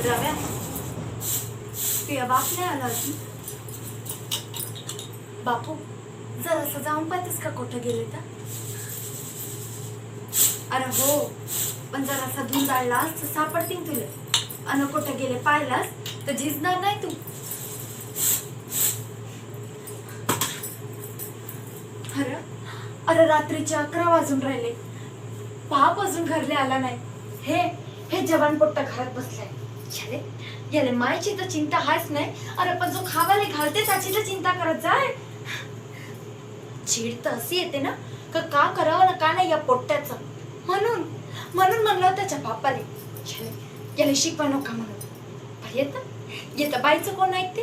रव्या, तुझ्या बाप नाही आला अजून? बापू, जरासं जाऊन पाहतेस का कुठं गेले तर? अरे हो, पण जरासा धुवून जाळलास तर सापडतील तुला. अन कुठं गेले पाहिलास तर झिजणार नाही तू. अरे अरे, रात्रीचे 11 वाजून राहिले, बाप अजून घरले आला नाही. हे हे जवान पोट्टा घरात बसलाय. याले याले मायची तर चिंता हाच नाही. अरे पण जो खावाले घालते त्याची तर चिंता करत जाय. चीड तर अशी येते ना का करावं ना का नाही या पोट्ट्याचं. म्हणून म्हणून म्हणलं त्याच्या बापाले याला शिकवा नका म्हणून. पण येतं बाईचं कोण ऐकते.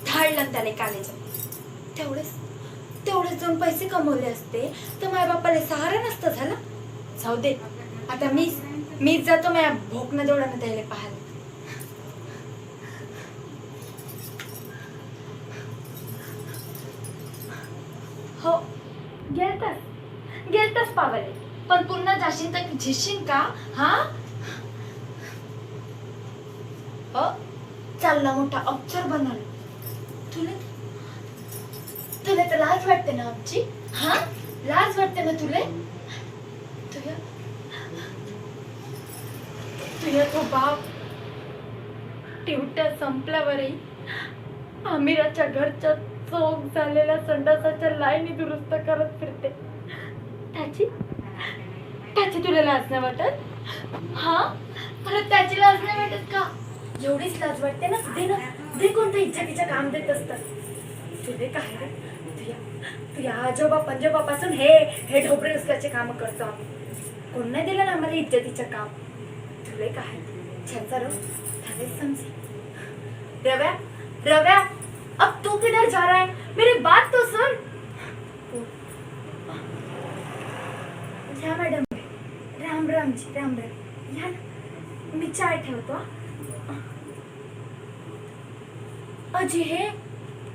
धाडलं त्याला कालेचं. तेवढेच दोन पैसे कमवले असते तर माझ्या बापाला सहारा नसता झाला. जाऊ दे, आता मीच जातो माझ्या भोकणं दोडानं त्याला पाहायला. हो, गेलतास पावले, पण पुन्हा जाशील तर झिशील का? हा चालला मोठा अक्षर बनवला. तुला तर लाज वाटते ना आमची? हा, लाज वाटते ना तुला? तुझ्या तो बाप टिवट्या संपल्यावरही आमिराच्या घरच्या चोख झालेल्या संडासाच्या लाईनी दुरुस्त करत फिरते. त्याची तुला लाज नाही वाटत? हा, परत त्याची लाज नाही वाटत का? एवढीच लाज वाटते ना दे कोणतं इज्जतीचं काम देत असतात. तुझे काय रे, तुझ्या आजोबा पंजोबापासून हे ढोबरे उसकाचे काम करतो आम्ही. कोण नाही दिलं ना आम्हाला इज्जतीचं काम. तुले काय छानचा रो त्यावेळेस समजे. रव्या, अब तू किधर जा रहा है? मेरी बात तो सुन. या मॅडम, राम या, मी चाय ठेवतो. अजी हे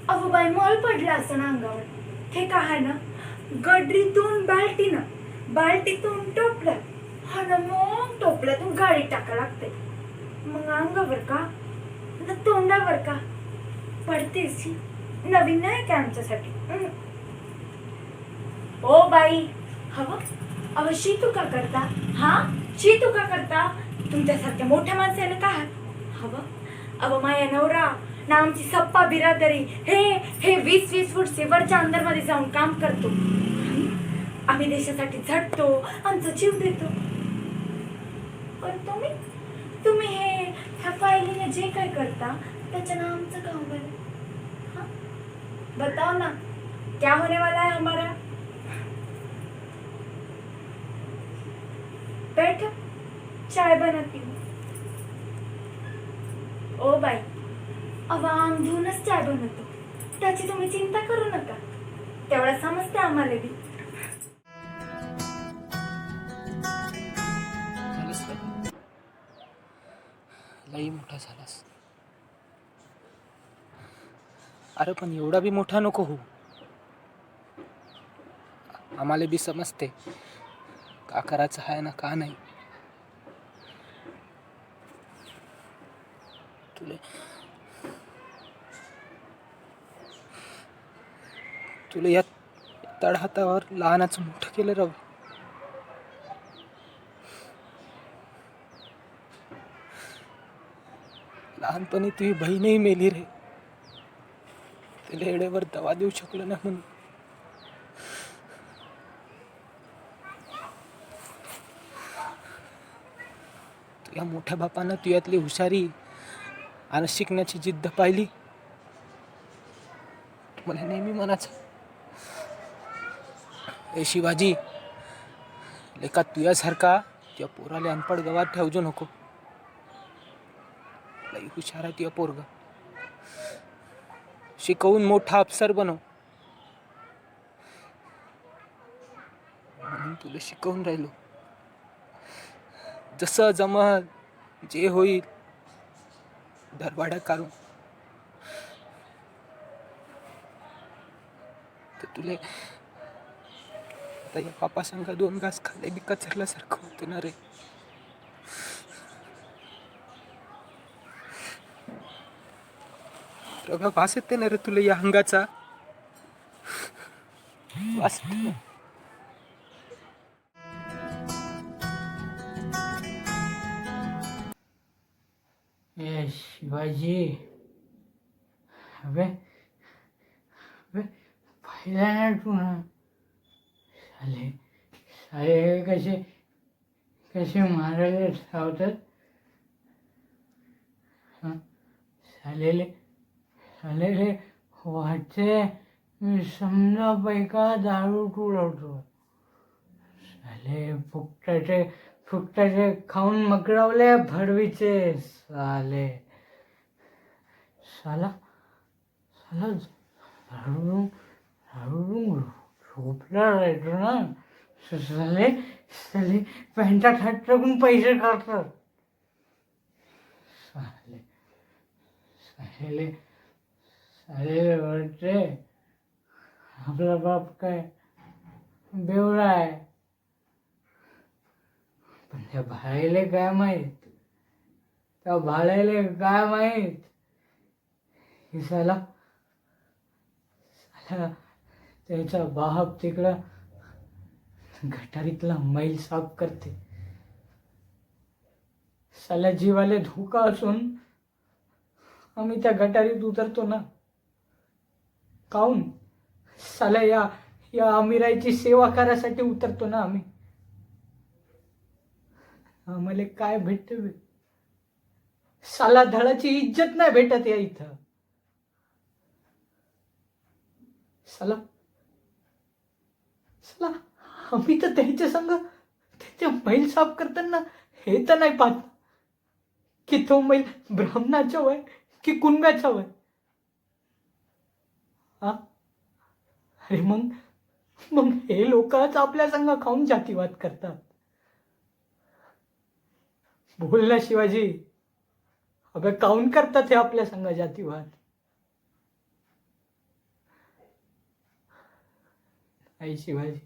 अहो बाई मॉल पडला असं ना अंगावर. हे काय ना, गडरीतून बाल्टीतून टोपलं, हा ना मग टोपल्यातून गाडीत टाका लागते. मग अंगावर का ना तोंडावर का पडतेस? नवीन नाही का आमच्यासाठी? ओ बाई, हवं शी तू का करता? हा, शी तू का करता? तुमच्यासारख्या मोठ्या माणसाला का हवं? माया नवरा ना आमची सप्पा बिरादरी हे 20-20 फूट सिवरच्या अंदरमध्ये जाऊन काम करतो. आम्ही देशासाठी झटतो, आमचा जीव देतो. पण तुम्ही ह्या फायलीने जे काय करता त्याच्या ना आमचं काम बरं. बताओ ना, क्या होने वाला है हमारा? बैठ, चाय बनाती हूँ. ओ बाई, अंग धुवूनच चाय बनवतो, त्याची तुम्ही चिंता करू नका. तेवढा समजते आम्हाला बी. लई मोठा झालास. अरे पण एवढा बी मोठा नको हो. आम्हाला बी समजते का करायचं आहे ना का नाही. तुला या तळहातावर लहानाचं मोठं केलं राव. लहानपणी तुझी बहीणही मेली रे. तिला वेळेवर दवा देऊ शकलो नाही म्हणून. तुझ्या मोठ्या बापानं तुझ्यातली हुशारी आणि शिकण्याची जिद्द पाहिली. मला नेहमी म्हणायचं, ए शिवाजी, लेका तुझ्यासारखा तुझ्या पोराला अनपड गवात ठेवजो नको. लई हुशार आहे तुझ्या पोरग. शिकवून मोठा अफसर बनव म्हणून तुला शिकवून राहिलो. जसं जमल जे होईल दरवाड्या काढून. तर तुले आता या पापा संग 2 घास खाल्ले बी कचरल्यासारखं होतं ना रे. रव्या वास येते ना रे तुला या अंगाचा वास येते ना. ए शिवाजी, अबे अबे पाहिला ना तू ना, साले साले हे कसे कसे मारायला धावतात. हं? सालेले सालेले वाटते मी समजा पैका दारू तुळवतो. साले फुकटाचे खाऊन मकरावले भडवीचे साले. साला साला दारू दारू झोपला राहायचो ना. साले साले पॅन्टात हात टाकून पैसे काढतात. साले साले साले वाटते आपला बाप काय बेवडा आहे. पण त्या भाड्याले काय माहीत, त्या भाड्याले काय माहीत की साला साला त्याचा बाप तिकडं गटारीतला मैल साफ करते. साला जीवाले धोका असून आम्ही त्या गटारीत उतरतो ना. काहून? साला या अमीराईची सेवा करायसाठी उतरतो ना आम्ही. आम्हाला काय भेटते बे? साला धडाची इज्जत नाही भेटत या इथं. साला साला आम्ही तर त्यांच्या संग त्याच्या मैल साफ करताना हे तर नाही पाहत की तो मैल ब्राह्मणाचा वय की कुणब्याचा वय. हा, अरे मग मग हे लोकच आपल्या संग खाऊन जातीवाद करतात. बोल ना शिवाजी, अबे काऊन करतात हे आपल्या संग जातीवाद? आई शिवाजी,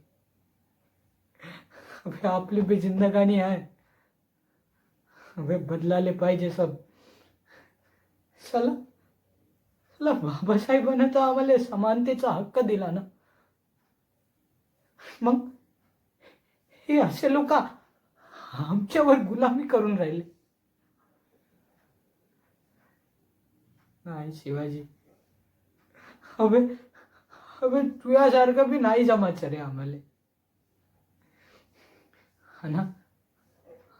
अबे आपली भी जिंदगानी आहे. अबे बदलाले पाहिजे सब. चला चला, बाबासाहेबांना तर आम्हाला समानतेचा हक्क दिला ना. मग हे असे लोक आमच्यावर गुलामी करून राहिले. नाही शिवाजी, अबे अबे तुझ्यासारखं बी नाही जमायचं रे आम्हाला.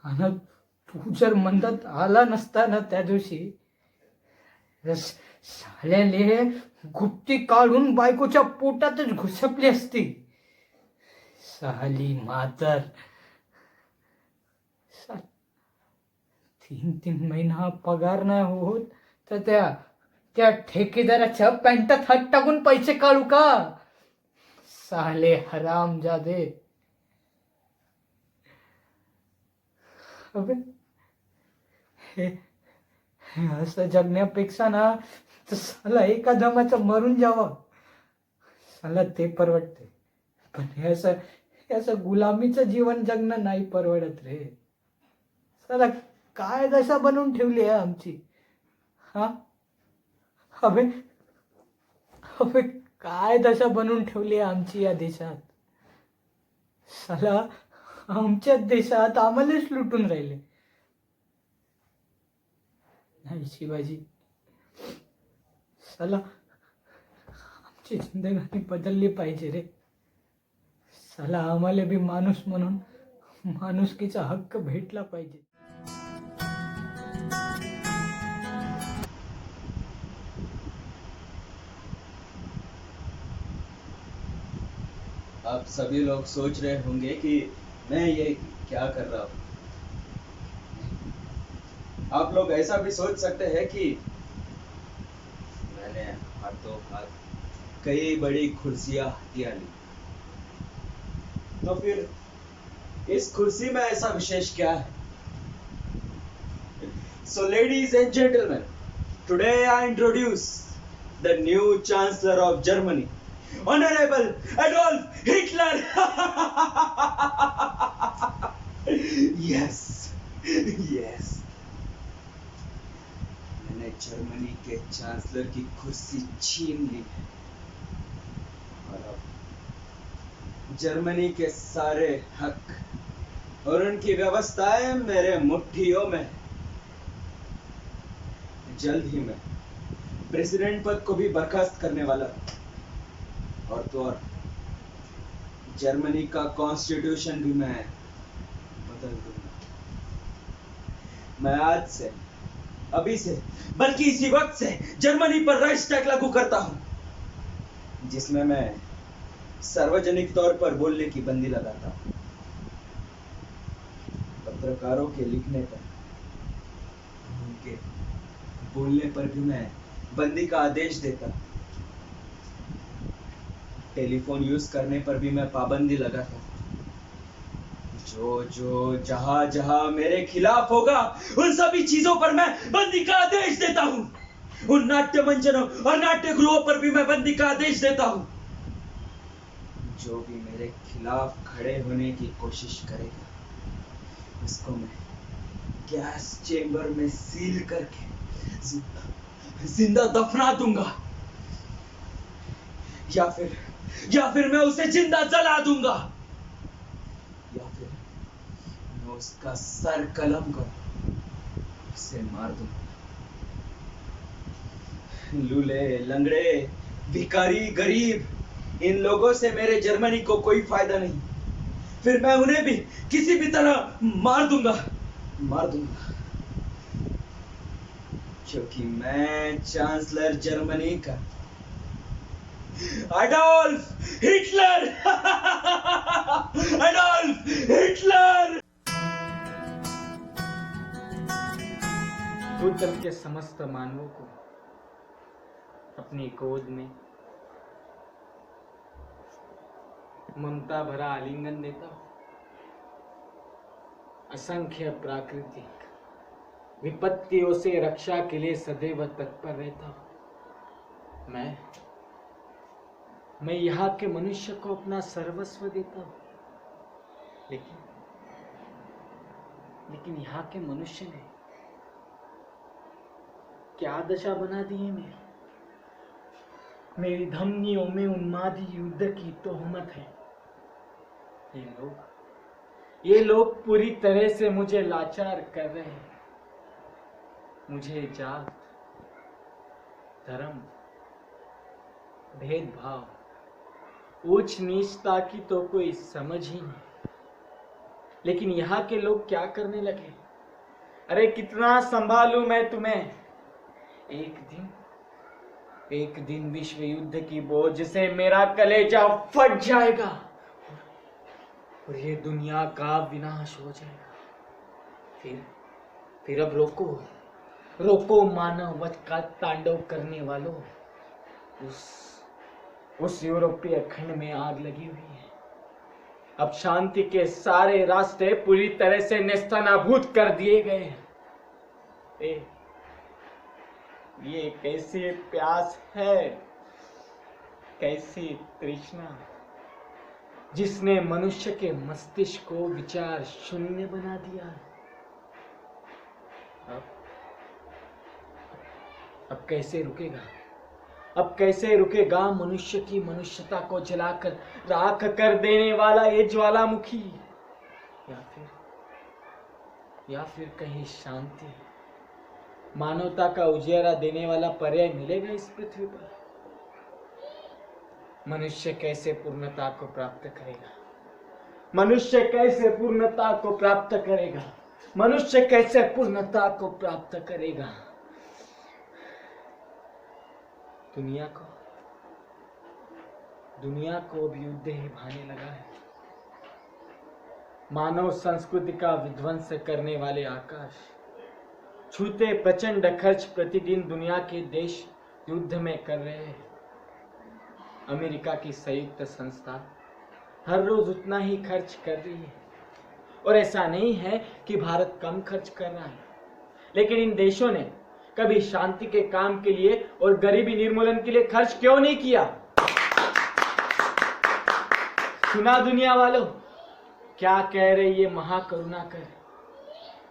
आणि तू जर मंदात आला नसता ना त्या दिवशी, साल्याले गुप्ती काढून बायकोच्या पोटातच घुसपली असती. साली मातर. 3 महिना पगार नाही होत तर त्या ठेकेदाराच्या पॅन्टात हात टाकून पैसे काढू का? साले हरामजादे. अबे हे असं जगण्यापेक्षा ना तर साला एका दमाचं मरून जावं. साला ते परवडते, पण हे असं गुलामीचं जीवन जगणं नाही परवडत रे. साला काय दशा बनवून ठेवली आहे आमची. हा, अबे अबे काय दशा बनवून ठेवली आहे आमची या देशात. साला आमच्या देशात आम्हालाच लुटून राहिले. नाही शिवाजी, साला आमची जिंदगी बदलली पाहिजे रे. साला आम्हाला बी माणूस म्हणून माणुसकीचा हक्क भेटला पाहिजे. आप सभी लोग सोच रहे होंगे कि मैं ये क्या कर रहा हूँ. आप लोग ऐसा भी सोच सकते हैं कि मैंने हाथों हाथ कई बड़ी कुर्सियां हटिया ली, तो फिर इस कुर्सी में ऐसा विशेष क्या है? So ladies and gentlemen, today I introduce the new Chancellor of Germany, Honorable Adolf Hitler. Yes, yes. Maine Germany K chancellor की कुर्सी छीन ली और अब जर्मनी के सारे हक और उनकी व्यवस्थाएं मेरे मुट्ठियों में। जल्द ही मैं प्रेसिडेंट पद को भी बर्खास्त करने वाला और तो और जर्मनी का कॉन्स्टिट्यूशन भी मैं बदल दूंगा। मैं आज से, अभी से, बल्कि इसी वक्त से जर्मनी पर राइक्सटैग लागू करता हूं, जिसमें मैं सार्वजनिक तौर पर बोलने की बंदी लगाता हूं। पत्रकारों के लिखने पर, उनके बोलने पर भी मैं बंदी का आदेश देता हूं। टेलीफोन यूज करने पर भी मैं पाबंदी लगाता हूं। जो जहां जहां मेरे खिलाफ होगा उन सभी चीजों पर मैं बंदी का आदेश देता हूं। उन नाट्य मंचनों और नाट्य गृहों पर भी मैं बंदी का आदेश देता हूं। जो भी मेरे खिलाफ खड़े होने की कोशिश करेगा उसको मैं गैस चेंबर में सील करके जिंदा दफना दूंगा, या फिर मैं उसे जिंदा जला दूंगा, या फिर मैं उसका सर कलम कर उसे मार दूंगा। लूले, लंगड़े, भिखारी, गरीब, इन लोगों से मेरे जर्मनी को कोई फायदा नहीं। फिर मैं उन्हें भी किसी भी तरह मार दूंगा, क्योंकि मैं चांसलर जर्मनी का एडोल्फ हिटलर एडोल्फ हिटलर। भूतल के समस्त मानवों को अपनी गोद में ममता भरा आलिंगन देता हूं। असंख्य प्राकृतिक विपत्तियों से रक्षा के लिए सदैव तत्पर रहता हूं। मैं यहाँ के मनुष्य को अपना सर्वस्व देता हूं, लेकिन यहाँ के मनुष्य ने क्या दशा बना दी है मेरी धमनियों में उन्मादी युद्ध की तोहमत है। ये लोग पूरी तरह से मुझे लाचार कर रहे हैं। मुझे जात, धर्म, भेदभाव, ऊंच नीचता की तो कोई समझ ही नहीं। लेकिन यहाँ के लोग क्या करने लगे? अरे कितना संभालूं मैं तुम्हें। एक दिन विश्व युद्ध की बोझ से मेरा कलेजा फट जाएगा और ये दुनिया का विनाश हो जाएगा। फिर अब रोको मानव वध का तांडव करने वालों। उस यूरोपीय खंड में आग लगी हुई है। अब शांति के सारे रास्ते पूरी तरह से नेस्तनाबूद कर दिए गए हैं। ये कैसी प्यास है, कैसी तृष्णा, जिसने मनुष्य के मस्तिष्क को विचार शून्य बना दिया। अब कैसे रुकेगा? अब कैसे रुकेगा मनुष्य की मनुष्यता को जलाकर राख कर देने वाला ये ज्वालामुखी? या फिर कहीं शांति, मानवता का उजियारा देने वाला पर्याय मिलेगा इस पृथ्वी पर? मनुष्य कैसे पूर्णता को प्राप्त करेगा? मनुष्य कैसे पूर्णता को प्राप्त करेगा? मनुष्य कैसे पूर्णता को प्राप्त करेगा? दुनिया को अब युद्ध ही भाने लगा है। मानव संस्कृति का विध्वंस करने वाले आकाश छूते प्रचंड खर्च प्रतिदिन दुनिया के देश युद्ध में कर रहे हैं। अमेरिका की संयुक्त संस्था हर रोज उतना ही खर्च कर रही है। और ऐसा नहीं है कि भारत कम खर्च कर रहा है, लेकिन इन देशों ने कभी शांति के काम के लिए और गरीबी निर्मूलन के लिए खर्च क्यों नहीं किया? सुना दुनिया वालों, क्या कह रहे ये महाकरुणा कर?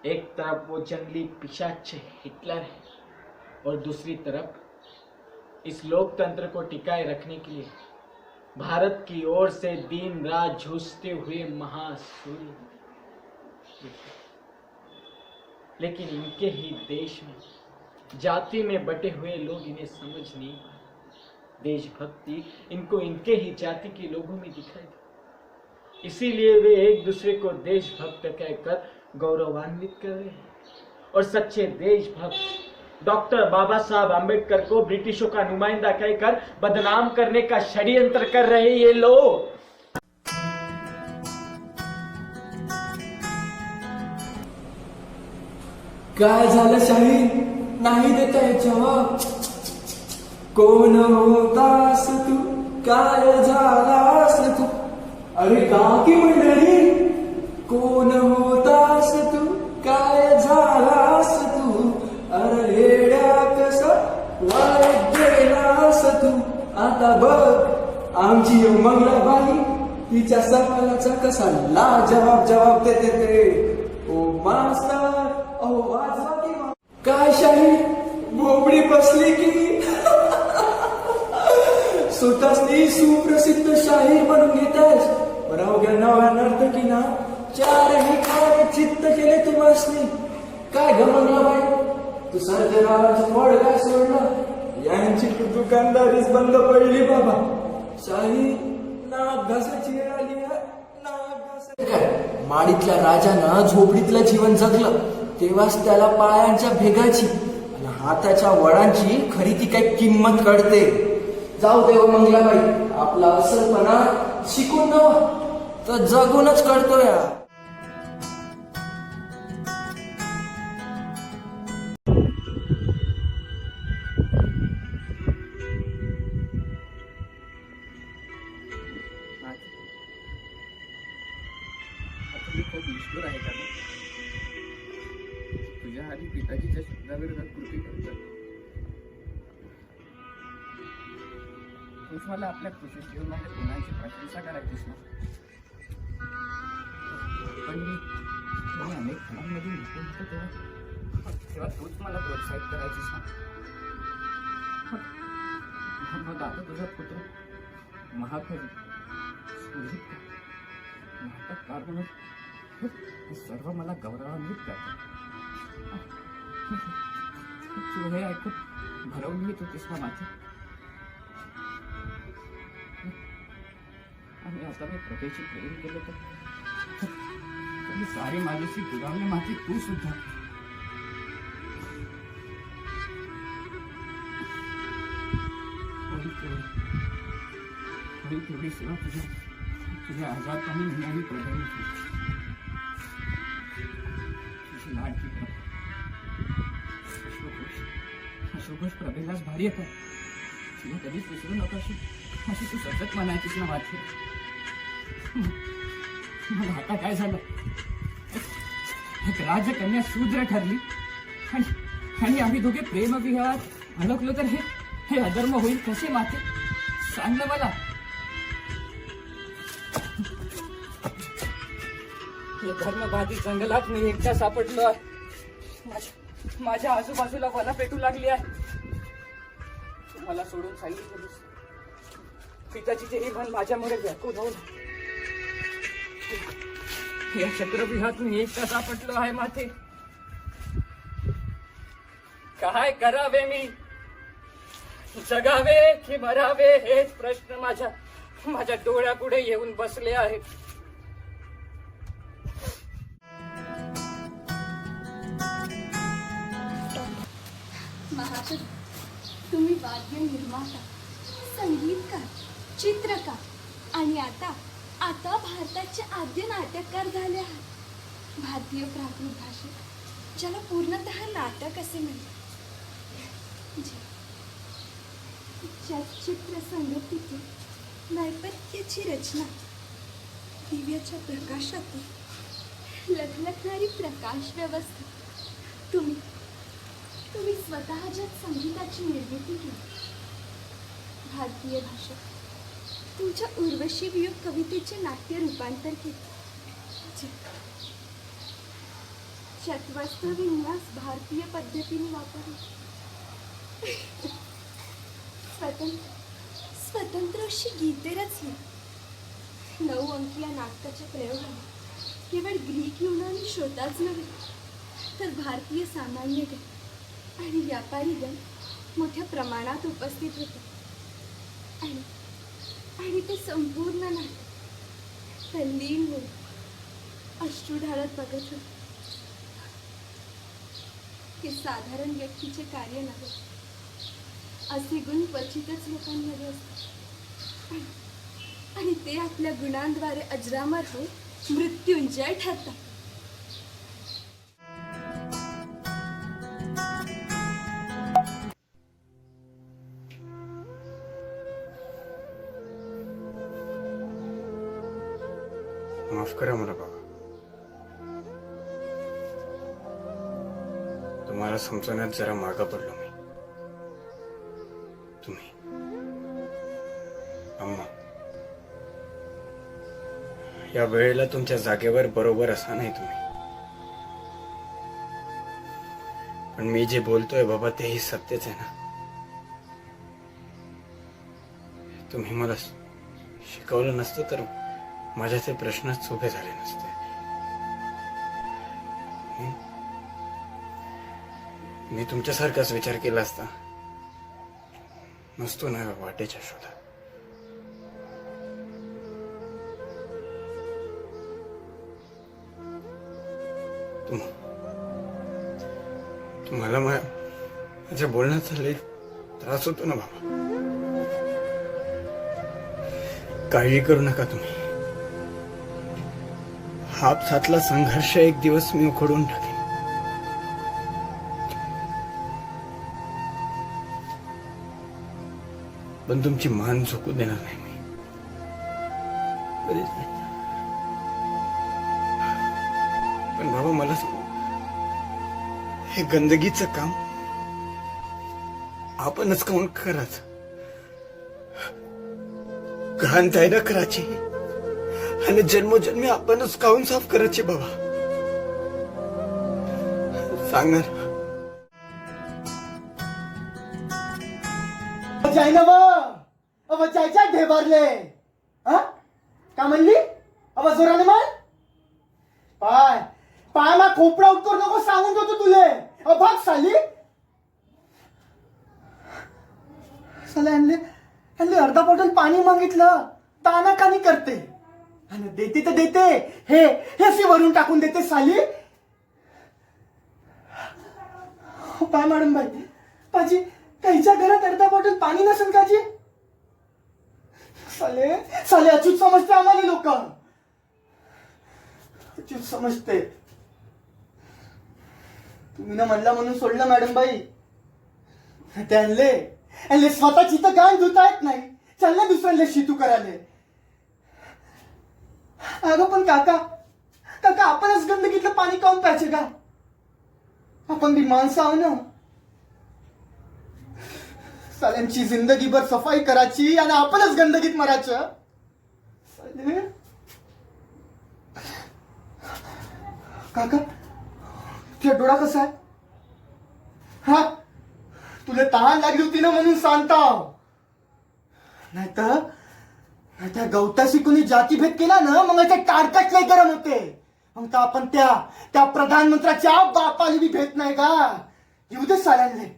एक तरफ वो जंगली पिशाच हिटलर है और दूसरी तरफ इस लोकतंत्र को टिकाए रखने के लिए भारत की ओर से दिन रात झूझते हुए महासूर्य। लेकिन इनके ही देश में जाति में बटे हुए लोग इन्हें समझ नहीं पाए। देशभक्ति इनको इनके ही जाति के लोगों में दिखाई दी, इसीलिए वे एक दूसरे को देशभक्त कहकर गौरवान्वित कर रहे हैं। और सच्चे देशभक्त डॉक्टर बाबा साहब आम्बेडकर को ब्रिटिशों का नुमाइंदा कहकर बदनाम करने का षड्यंत्र कर रहे ये लोग। काय झालं शाहीर? नाही देता है जवाब. कोण होतास तू? काय झालास तू? अरे का की मंडळी, कोण होतास तू? काय झालास तू? अरे येड्या कसं वाईट गेलास तू? आता बघ आमची मंगलाबाई तिच्या सवालाचा कसा जवाब देते ते. ओ मास्तर, ओ वाजवा की काय शाही बोबडी बसली की स्वतःच सुप्रसिद्ध शाहीर म्हणून घेतायस. अवघ्या नव्या नर्तकीना चारही कार्य चित्त केले तुम्हासनी. काय गमंगला बाई, तू सर्जराज मोड काय सोडलं? यांची दुकानदारीच बंद पडली बाबा. शाही नाक घासाची वेळ आली आहे, नाक घासाची. माडीतल्या राजानं झोपडीतलं जीवन जगलं तेव्हाच त्याला पायांच्या भेगाची आणि हाताच्या वडांची खरी ती काही किंमत कळते. जाऊ देव मंगलाबाई, आपला असलपणा शिकून नवा तर जगूनच कळतो या. तुझ्या आधी पिताजीच्या शब्दाविरोधात कृती करतात. तूच मला आपल्या कृषी जीवनाच्या गुणांची प्रशंसा करायचीस ना. पण मी अनेक खेळांमध्ये निपुण होतो तेव्हा तूच मला प्रोत्साहित करायचीस ना. मग आता तुझा पुत्र महाकवी सुरजित नाटककार म्हणून हे सर्व मला गौरवान्वित करतात. तू हे ऐकून भरवून येत होतीस ना माझी. आणि आता मी प्रभेची प्रेम केलं तर मी सारी माझ्याशी दुरावली माझी तू सुद्धा. तेवढी सेवा तुझ्या आजारपणी मी आणि प्रभेने केली. तुझी लाडकी अशोकच प्रभेलाच भारी येत आहे. तिला कधीच विसरू नका अशी तू सतत म्हणायचीस ना वाटते. मला आता काय झालं, एक राजकन्या शूद्र ठरली आणि आम्ही दोघे प्रेमविहारात अडकलो तर हे अधर्म होईल कसे माते? सांग ना मला. हे धर्मवादी जंगलात मी एकटा सापडलो आहे. माझ्या आजूबाजूला वना पेटू लागली आहे. तू मला सोडून सांगितलं पिताची जे मन माझ्यामुळे व्याकुल होऊन या चक्रव्यूहात मी एकटा सापडलो आहे माथे. काय करावे मी? जगावे की मरावे हेच प्रश्न माझ्या डोळ्यापुढे येऊन बसले आहेत. महाकवी, तुम्ही वाद्य निर्माता, संगीतकार, चित्रकार आणि आता भारताचे आद्य नाटककार झाले आहात. भारतीय प्राकृत भाषेत ज्याला पूर्णतः नाटक असे म्हणतात, ज्या चित्र संगतीतून नैपथ्याची रचना, दिव्याच्या प्रकाशातून लखलखणारी प्रकाश व्यवस्था, तुम्ही स्वतः ज्यात संगीताची निर्मिती केली. भारतीय भाषेत तुमच्या उर्वशी वियोग कवितेचे नाट्य रूपांतर केले. ज्यात वस्त्र विन्यास भारतीय पद्धतीने वापरला. स्वतंत्र स्वतंत्र अशी गीते रचली. 9 अंकीया नाटकाच्या प्रयोगाने केवळ ग्रीक युनानी श्रोताच नव्हे तर भारतीय सामान्यगण आणि व्यापारीगण मोठ्या प्रमाणात उपस्थित होते. आणि ते संपूर्ण नाटक तल्लीन होऊन अश्रू ढाळत बघत होते. हे साधारण व्यक्तीचे कार्य नव्हे. असे गुण क्वचितच लोकांमध्ये असतात आणि ते आपल्या गुणांद्वारे अजरामर होऊन मृत्युंजय ठरतात. माफ करा मला बाबा. तुम्हाला समजवण्यात जरा मागं पडलो मी. तुम्ही अम्मा या वेळेला तुमच्या जागेवर बरोबर असा नाही तुम्ही. पण मी जे बोलतोय बाबा तेही सत्यच आहे ना. तुम्ही मला शिकवलं नसतं तर माझ्या ते प्रश्नच उभे झाले नसते. मी तुमच्यासारखाच विचार केला असता नसतो ना वाटेच्या शोधात. तुम्हाला माझ्या बोलण्याचा लई त्रास होतो ना बाबा. काळजी करू नका तुम्ही. आपसातला संघर्ष एक दिवस मी उखडून टाकेन. पण तुमची मान झुकू देणार नाही मी. कधीच नाही. पण बाबा मला सांग, हे गंदगीचं काम आपणच काऊन करायचं? घाण तयार करायची आणि जन्मोजन्मी आपणच काऊन साफ करायचे बाबा? सांगा ना. जाय ना अब जायच्या ढेबारले. हा का म्हणली? अब जोराने मान. पाय पाय मा खोपडा उठ करू नको सांगून देतो तुले. अब भाग साली. साला यांनी अर्धा बॉटल पाणी मागितलं तानाकानी करते आणि देते तर देते हे अशी वरून टाकून देते साली. पाय मॅडम बाई पाजी काहीच्या घरात अर्धा बॉटल पाणी नसेल का जी? साले साले अचूक समजते आम्हाला लोक. अचूक समजते. तुम्ही ना म्हणला म्हणून सोडलं मॅडम बाई. त्यांले स्वतःची तर गाण धुता येत नाही. चालले दुसऱ्याला शितू करायले. अगं पण काका काका आपणच गंदगीतलं पाणी काऊन प्यायचे का? आपण बी माणसं आहो ना. साल्यांची जिंदगीभर सफाई करायची आणि आपणच गंदगीत मरायचं. काका तुझा डोळा कसा आहे? हा तुला तहान लागली होती ना म्हणून सांगता. नाहीतर गवताशी कुणी जातीभेद केला ना मग ते टारकाच लय गरम होते. मग तर आपण त्या प्रधानमंत्र्याच्या बापाला बी भेट नाही का? येऊ दे साल्यांले.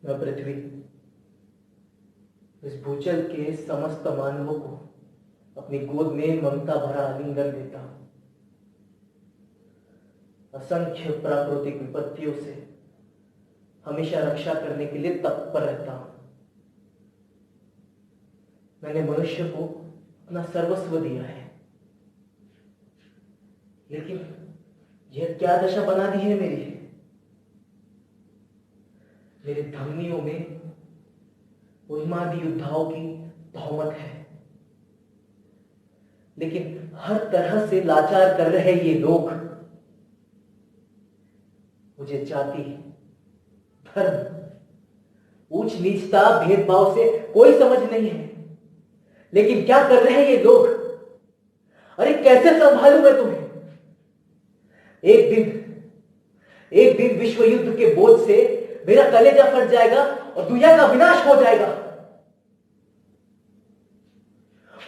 मैं पृथ्वी इस भूचल के समस्त मानवों को अपनी गोद में ममता भरा आलिंगन देता हूं. असंख्य प्राकृतिक विपत्तियों से हमेशा रक्षा करने के लिए तत्पर रहता हूं. मैंने मनुष्य को अपना सर्वस्व दिया है, लेकिन यह क्या दशा बना दी है मेरी. मेरे धमनियों में उन्मादी योद्धाओं की तोहमत है, लेकिन हर तरह से लाचार कर रहे ये लोग. मुझे जाति, धर्म, ऊंच नीचता, भेदभाव से कोई समझ नहीं है. लेकिन क्या कर रहे हैं ये लोग? अरे कैसे संभालूं मैं तुम्हें? एक दिन विश्व युद्ध के बोझ से मेरा कलेजा फट जाएगा और दुनिया का विनाश हो जाएगा।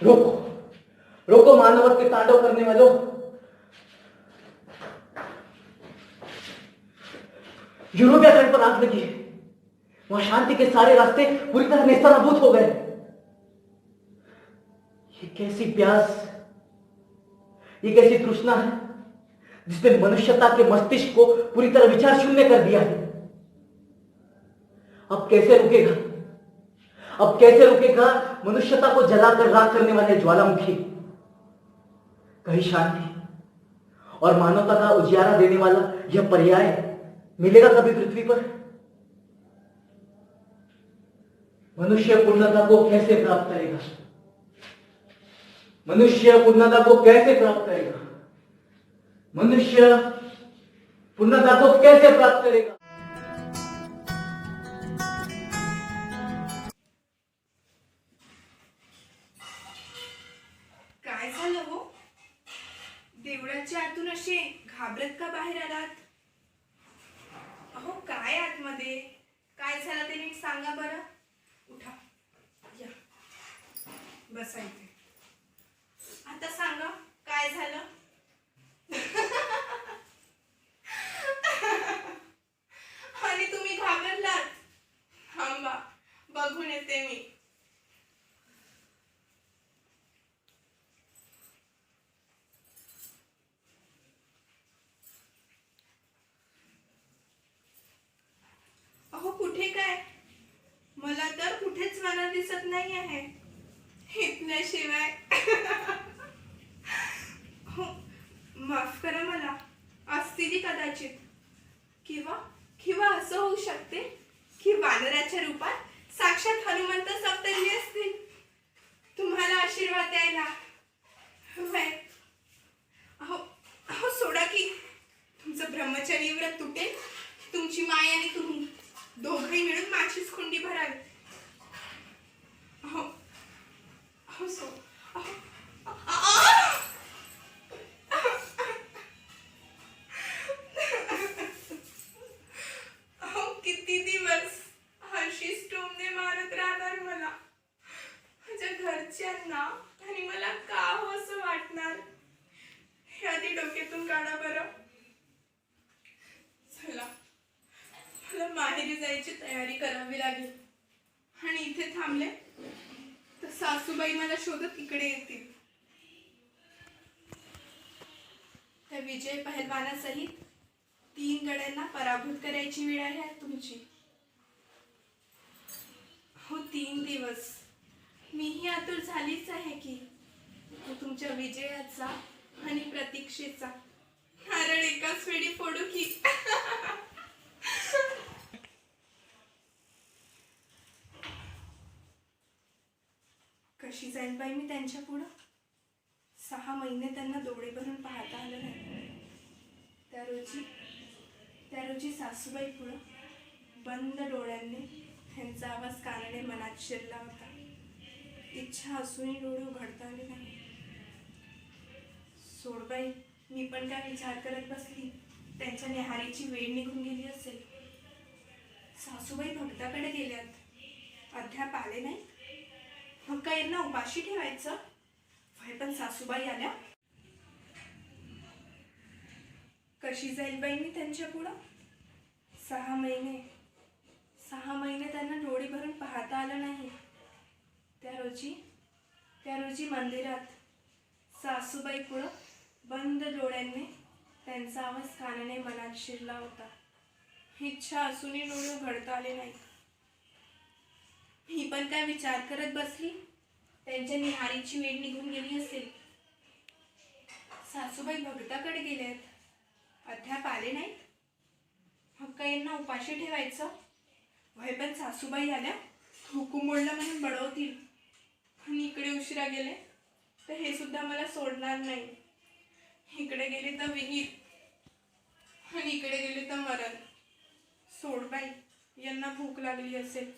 रोको, रोको मानवत के तांडव करने वालों। यूरोपिया खंड पर आग लगी है। वहां शांति के सारे रास्ते पूरी तरह नेस्तनाबूद हो गए। ये कैसी प्यास, ये कैसी तृष्णा है जिसने मनुष्यता के मस्तिष्क को पूरी तरह विचार शून्य कर दिया है। अब कैसे रुकेगा, अब कैसे रुकेगा मनुष्यता को जलाकर राख करने वाले ज्वालामुखी? कहीं शांति और मानवता का उजियारा देने वाला यह पर्याय मिलेगा कभी पृथ्वी पर? मनुष्य पूर्णता को कैसे प्राप्त करेगा? मनुष्य पूर्णता को कैसे प्राप्त करेगा? मनुष्य पूर्णता को कैसे प्राप्त करेगा? काय झालं हो? देवळाच्या आतून असे घाबरत का बाहेर आलात? अहो काय आतमध्ये? काय झालं ते नीट सांगा बरं. उठा, या, बसा इथे. आता सांगा काय झालं? आणि तुम्ही घाबरलात? थांबा, बघून येते मी. अहो कुठे काय? मला तर कुठेच मला दिसत नाही आहे इथल्याशिवाय. हो, माफ करा, मला असतील कदाचित, किंवा किंवा असं होऊ शकते की वानराच्या रूपात साक्षात हनुमंत सप्तर्षी असतील तुम्हाला आशीर्वाद द्यायला. होय. अहो अहो सोडा की तुमचं ब्रह्मचर्य व्रत तुटेल. तुमची माय आणि तुम्ही दोघंही मिळून माझीच खुंडी भराल. अहो अहो सो अहो अहो किती दिवस अशीच टोमणे मारत राहणार मला? माझ्या घरच्यांना आणि मला का हो असं वाटणार? हे आधी डोक्यातून काढा बरं. चला, मला माहेरी जायची तयारी करावी लागेल. आणि इथे थांबले तर सासूबाई मला शोधत इकडे येतील. त्या विजय पहलवानासहित 3 गड्यांना पराभूत करायची वेळ आहे तुमची. हो, 3 दिवस मीही आतुर झालीच आहे की तुमच्या विजयाचा आणि प्रतीक्षेचा नारळ एकाच वेळी फोडू की. कशी जाईल बाई मी त्यांच्या पुढं? 6 महिने त्यांना डोळे भरून पाहता आलं नाही. त्या रोजी सासूबाई पुढं बंद डोळ्यांनी त्यांचा आवाज कानाने मनात शिरला होता. इच्छा असूनही डोळे उघडता आले नाही. सोडबाई, मी पण काय विचार करत बसली त्यांच्या न्याहारीची वेळ निघून गेली असेल. सासूबाई भक्ताकडे गेल्यात, अद्याप आले नाहीत. मग काय यांना उपाशी ठेवायचं? वय पण सासूबाई आल्या. कशी जाईल बाई मी त्यांच्या पुढं? 6 महिने त्यांना डोळे भरून पाहता आलं नाही. त्या रोजी मंदिरात सासूबाई पुढं बंद डोळ्यांनी त्यांचा आवाज कानाने मनात शिरला होता. इच्छा असूनही डोळे उघडता आले नाही. मी पण काय विचार करत बसली त्यांच्या निहारीची वेळ निघून गेली असेल. सासूबाई भगताकडे गेल्यात, अद्याप आले नाहीत. मग काय यांना उपाशी ठेवायचं? वय पण सासूबाई आल्या, हुकूम मोडला म्हणून बडवतील. आणि इकडे उशिरा गेले तर हे सुद्धा मला सोडणार नाही. इकडे गेले तर विहीर आणि इकडे गेले तर मरण. सोड बाई, यांना भूक लागली असेल